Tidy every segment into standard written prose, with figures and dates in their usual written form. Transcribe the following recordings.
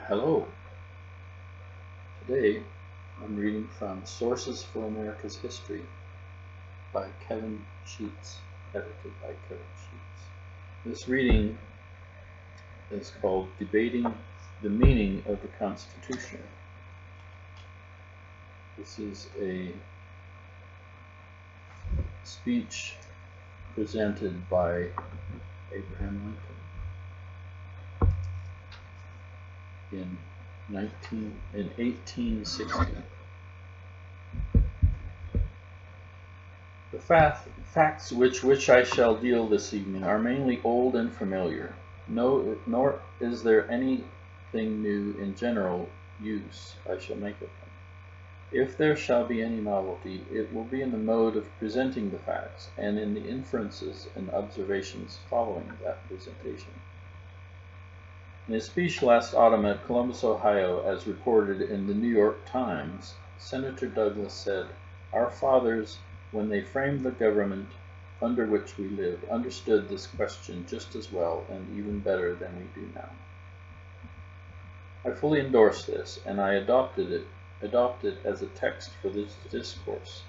Hello. Today I'm reading from Sources for America's History by Kevin Sheets, edited by Kevin Sheets. This reading is called Debating the Meaning of the Constitution. This is a speech presented by Abraham Lincoln in 1860. The facts which I shall deal this evening are mainly old and familiar, nor is there anything new in general use I shall make of them. If there shall be any novelty, it will be in the mode of presenting the facts, and in the inferences and observations following that presentation. In his speech last autumn at Columbus, Ohio, as reported in the New York Times, Senator Douglas said, "Our fathers, when they framed the government under which we live, understood this question just as well and even better than we do now." I fully endorse this, and I adopt it as a text for this discourse.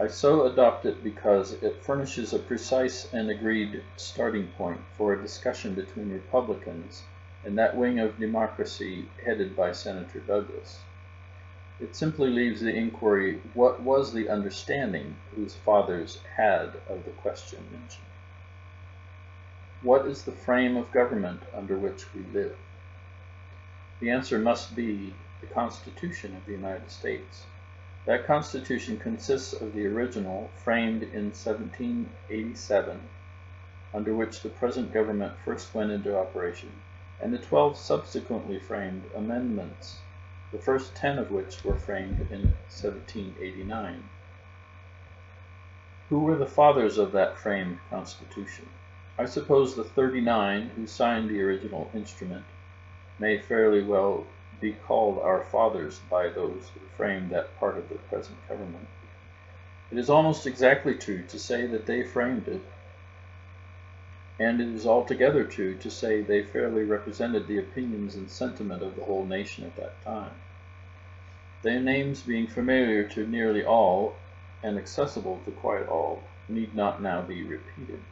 I so adopt it because it furnishes a precise and agreed starting point for a discussion between Republicans and that wing of democracy headed by Senator Douglas. It simply leaves the inquiry, what was the understanding whose fathers had of the question mentioned? What is the frame of government under which we live? The answer must be the Constitution of the United States. That Constitution consists of the original, framed in 1787, under which the present government first went into operation, and the 12 subsequently framed amendments, the first 10 of which were framed in 1789. Who were the fathers of that framed Constitution? I suppose the 39 who signed the original instrument may fairly well be called our fathers by those who framed that part of the present government. It is almost exactly true to say that they framed it, and it is altogether true to say they fairly represented the opinions and sentiment of the whole nation at that time. Their names being familiar to nearly all and accessible to quite all need not now be repeated.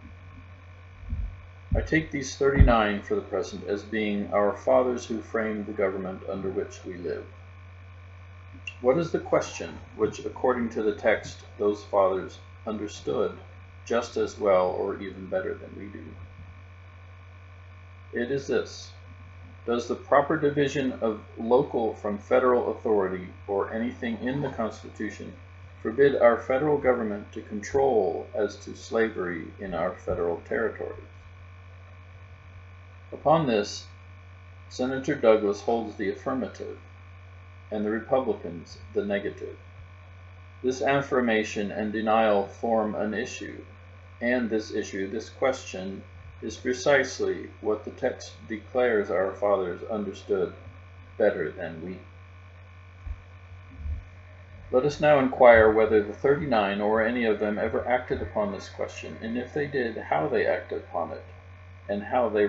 I take these 39 for the present as being our fathers who framed the government under which we live. What is the question which, according to the text, those fathers understood just as well or even better than we do? It is this: does the proper division of local from federal authority, or anything in the Constitution, forbid our federal government to control as to slavery in our federal territories? Upon this, Senator Douglas holds the affirmative, and the Republicans the negative. This affirmation and denial form an issue, and this question, is precisely what the text declares our fathers understood better than we. Let us now inquire whether the 39 or any of them ever acted upon this question, and if they did, how they acted upon it, and how they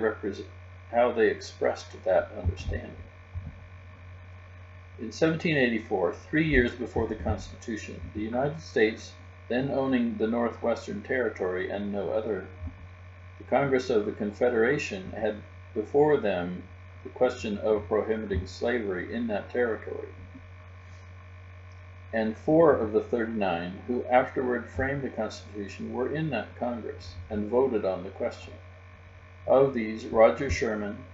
expressed that understanding. In 1784, 3 years before the Constitution, the United States, then owning the Northwestern Territory and no other, the Congress of the Confederation had before them the question of prohibiting slavery in that territory. And 4 of the 39 who afterward framed the Constitution were in that Congress and voted on the question. Of these, Roger Sherman,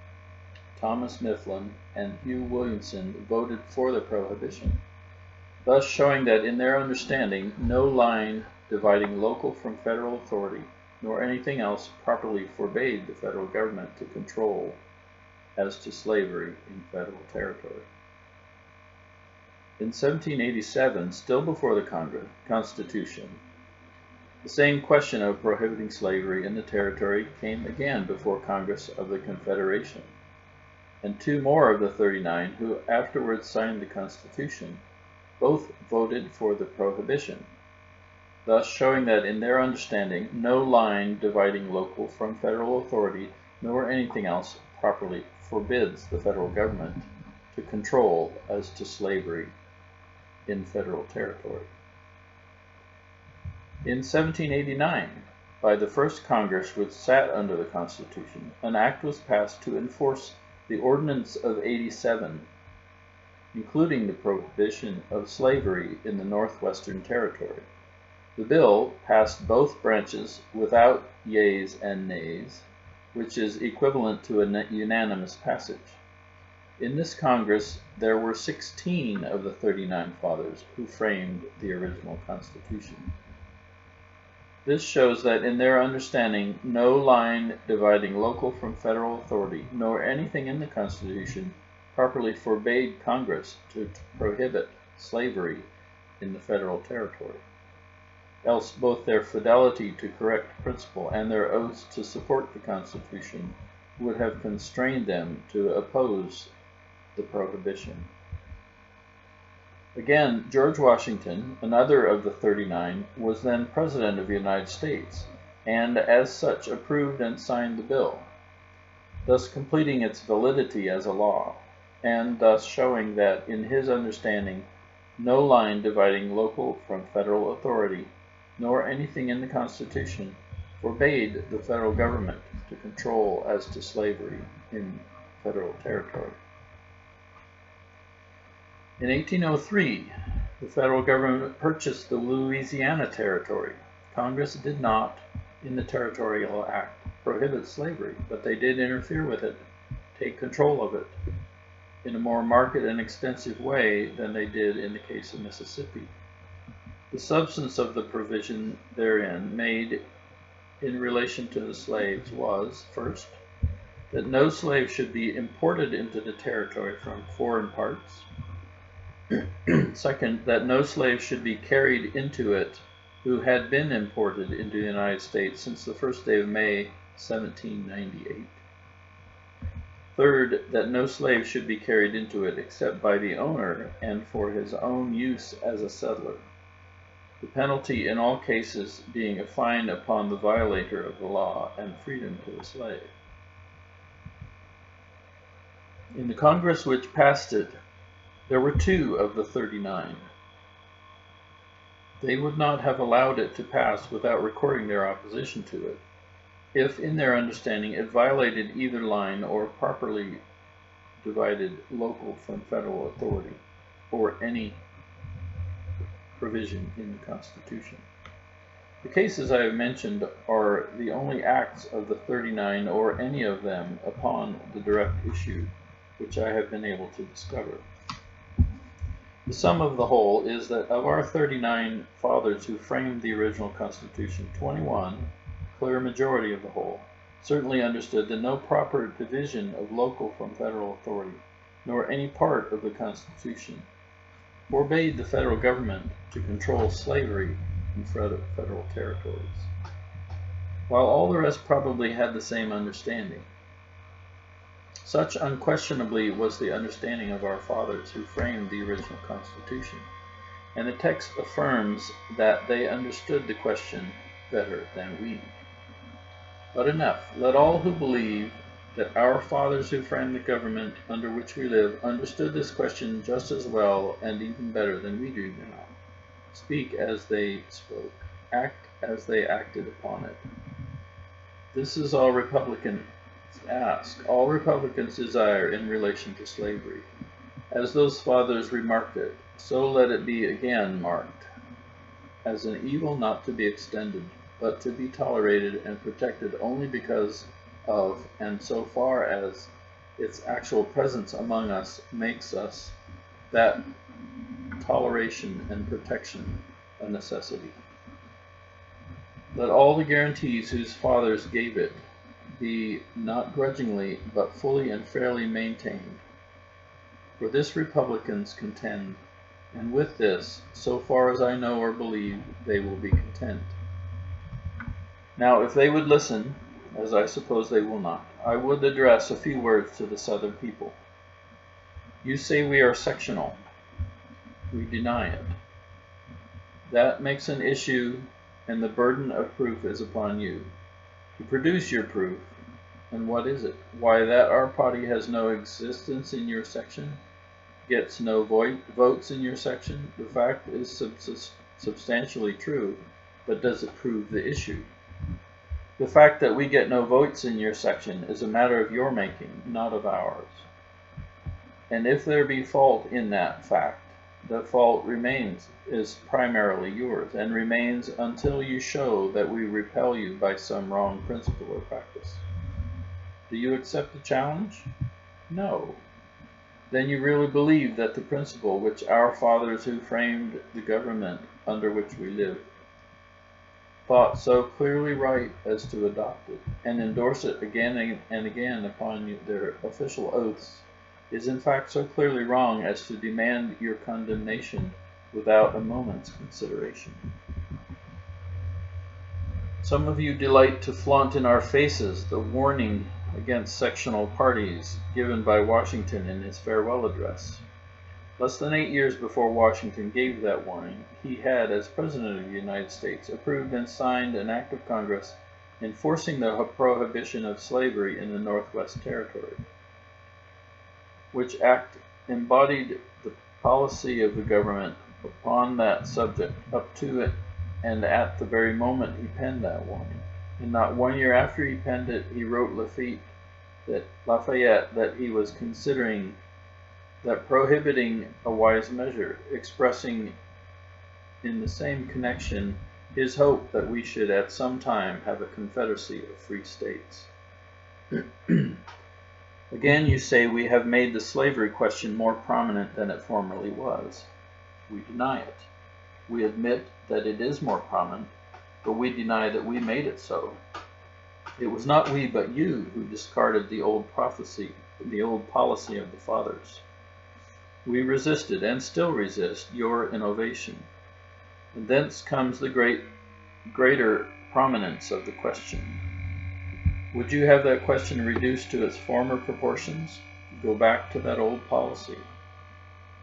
Thomas Mifflin, and Hugh Williamson voted for the prohibition, thus showing that in their understanding no line dividing local from federal authority, nor anything else, properly forbade the federal government to control as to slavery in federal territory. In 1787, still before the Constitution, the same question of prohibiting slavery in the territory came again before Congress of the Confederation, and 2 more of the 39 who afterwards signed the Constitution both voted for the prohibition. thus showing that in their understanding no line dividing local from federal authority nor anything else properly forbids the federal government to control as to slavery in federal territory. In 1789, by the first Congress which sat under the Constitution, an act was passed to enforce the Ordinance of '87, including the prohibition of slavery in the Northwestern Territory. The bill passed both branches without yeas and nays, which is equivalent to a unanimous passage. In this Congress, there were 16 of the 39 fathers who framed the original Constitution. This shows that in their understanding, no line dividing local from federal authority, nor anything in the Constitution, properly forbade Congress to prohibit slavery in the federal territory. Else both their fidelity to correct principle and their oaths to support the Constitution would have constrained them to oppose the prohibition. Again, George Washington, another of the 39, was then President of the United States, and as such approved and signed the bill, thus completing its validity as a law, and thus showing that in his understanding no line dividing local from federal authority, nor anything in the Constitution, forbade the federal government to control as to slavery in federal territory. In 1803, the federal government purchased the Louisiana Territory. Congress did not, in the Territorial Act, prohibit slavery, but they did interfere with it, take control of it, in a more marked and extensive way than they did in the case of Mississippi. The substance of the provision therein made in relation to the slaves was, first, that no slave should be imported into the territory from foreign parts. Second, that no slave should be carried into it who had been imported into the United States since the first day of May, 1798. Third, that no slave should be carried into it except by the owner and for his own use as a settler, the penalty in all cases being a fine upon the violator of the law and freedom to the slave. In the Congress which passed it, there were 2 of the 39. They would not have allowed it to pass without recording their opposition to it, if in their understanding it violated either line or properly divided local from federal authority, or any provision in the Constitution. The cases I have mentioned are the only acts of the 39 or any of them upon the direct issue which I have been able to discover. The sum of the whole is that of our 39 fathers who framed the original Constitution, 21, clear majority of the whole, certainly understood that no proper division of local from federal authority, nor any part of the Constitution, forbade the federal government to control slavery in federal territories, while all the rest probably had the same understanding. Such unquestionably was the understanding of our fathers who framed the original Constitution, and the text affirms that they understood the question better than we. But enough, let all who believe that our fathers who framed the government under which we live understood this question just as well and even better than we do now, speak as they spoke, act as they acted upon it. This is all Republicans ask, all Republicans desire in relation to slavery. As those fathers remarked it, so let it be again marked, as an evil not to be extended, but to be tolerated and protected only because of, and so far as its actual presence among us makes us that toleration and protection a necessity. Let all the guarantees whose fathers gave it be not grudgingly but fully and fairly maintained. For this Republicans contend, and with this, so far as I know or believe, they will be content. Now, if they would listen, as I suppose they will not, I would address a few words to the Southern people. You say we are sectional. We deny it. That makes an issue and the burden of proof is upon you. To produce your proof. And what is it? Why, that our party has no existence in your section, gets no votes in your section. The fact is substantially true, but does it prove the issue? The fact that we get no votes in your section is a matter of your making, not of ours. And if there be fault in that fact, the fault is primarily yours, and remains until you show that we repel you by some wrong principle or practice. Do you accept the challenge? No. Then you really believe that the principle which our fathers who framed the government under which we live thought so clearly right as to adopt it, and endorse it again and again upon their official oaths, is in fact so clearly wrong as to demand your condemnation without a moment's consideration. Some of you delight to flaunt in our faces the warning against sectional parties given by Washington in his farewell address. Less than 8 years before Washington gave that warning, he had, as President of the United States, approved and signed an act of Congress enforcing the prohibition of slavery in the Northwest Territory, which act embodied the policy of the government upon that subject up to it and at the very moment he penned that warning. And not 1 year after he penned it, he wrote Lafayette that he was considering that prohibiting a wise measure, expressing in the same connection his hope that we should at some time have a confederacy of free states. Again, you say we have made the slavery question more prominent than it formerly was. We deny it. We admit that it is more prominent, but we deny that we made it so. It was not we but you who discarded the old policy of the fathers. We resisted and still resist your innovation, and thence comes the greater prominence of the question. Would you have that question reduced to its former proportions? Go back to that old policy.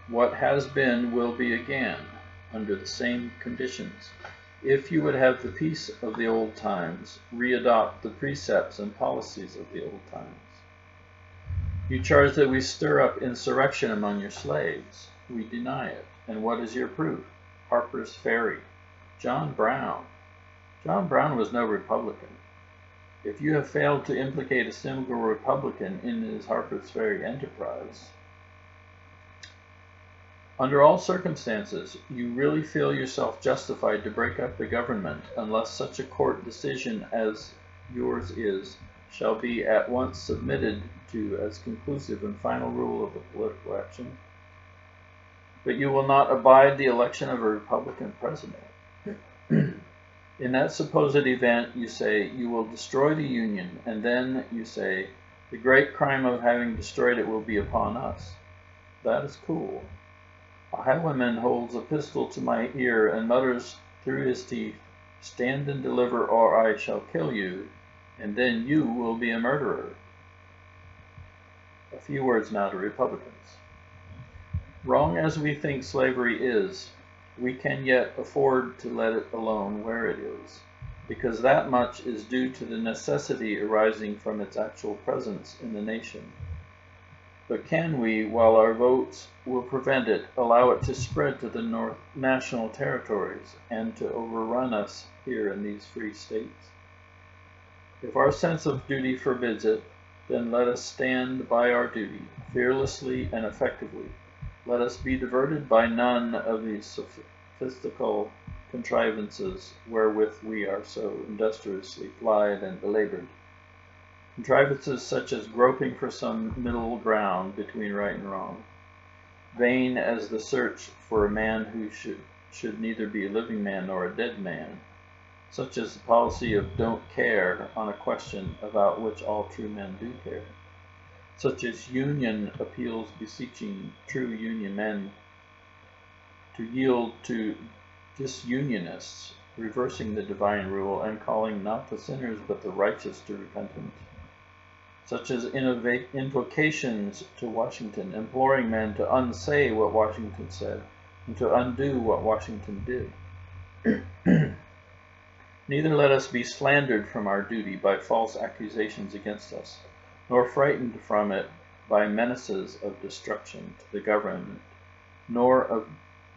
What has been will be again, under the same conditions. If you would have the peace of the old times, readopt the precepts and policies of the old times. You charge that we stir up insurrection among your slaves. We deny it. And what is your proof? Harper's Ferry. John Brown. John Brown was no Republican. If you have failed to implicate a single Republican in his Harper's Ferry enterprise, under all circumstances, you really feel yourself justified to break up the government unless such a court decision as yours is shall be at once submitted to as conclusive and final rule of the political action. But you will not abide the election of a Republican president. In that supposed event, you say, you will destroy the Union, and then you say, the great crime of having destroyed it will be upon us. That is cool. A highwayman holds a pistol to my ear and mutters through his teeth, stand and deliver or I shall kill you, and then you will be a murderer. A few words now to Republicans. Wrong as we think slavery is, we can yet afford to let it alone where it is, because that much is due to the necessity arising from its actual presence in the nation. But can we, while our votes will prevent it, allow it to spread to the national territories and to overrun us here in these free states? If our sense of duty forbids it, then let us stand by our duty, fearlessly and effectively. Let us be diverted by none of these sophistical contrivances wherewith we are so industriously plied and belabored. Contrivances such as groping for some middle ground between right and wrong, vain as the search for a man who should neither be a living man nor a dead man, such as the policy of don't care on a question about which all true men do care, such as union appeals beseeching true union men to yield to disunionists, reversing the divine rule and calling not the sinners but the righteous to repentance, such as invocations to Washington, imploring men to unsay what Washington said and to undo what Washington did. Neither let us be slandered from our duty by false accusations against us, nor frightened from it by menaces of destruction to the government, nor of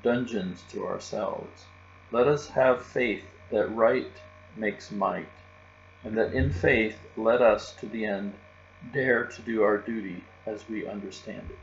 dungeons to ourselves. Let us have faith that right makes might, and that in faith let us to the end dare to do our duty as we understand it.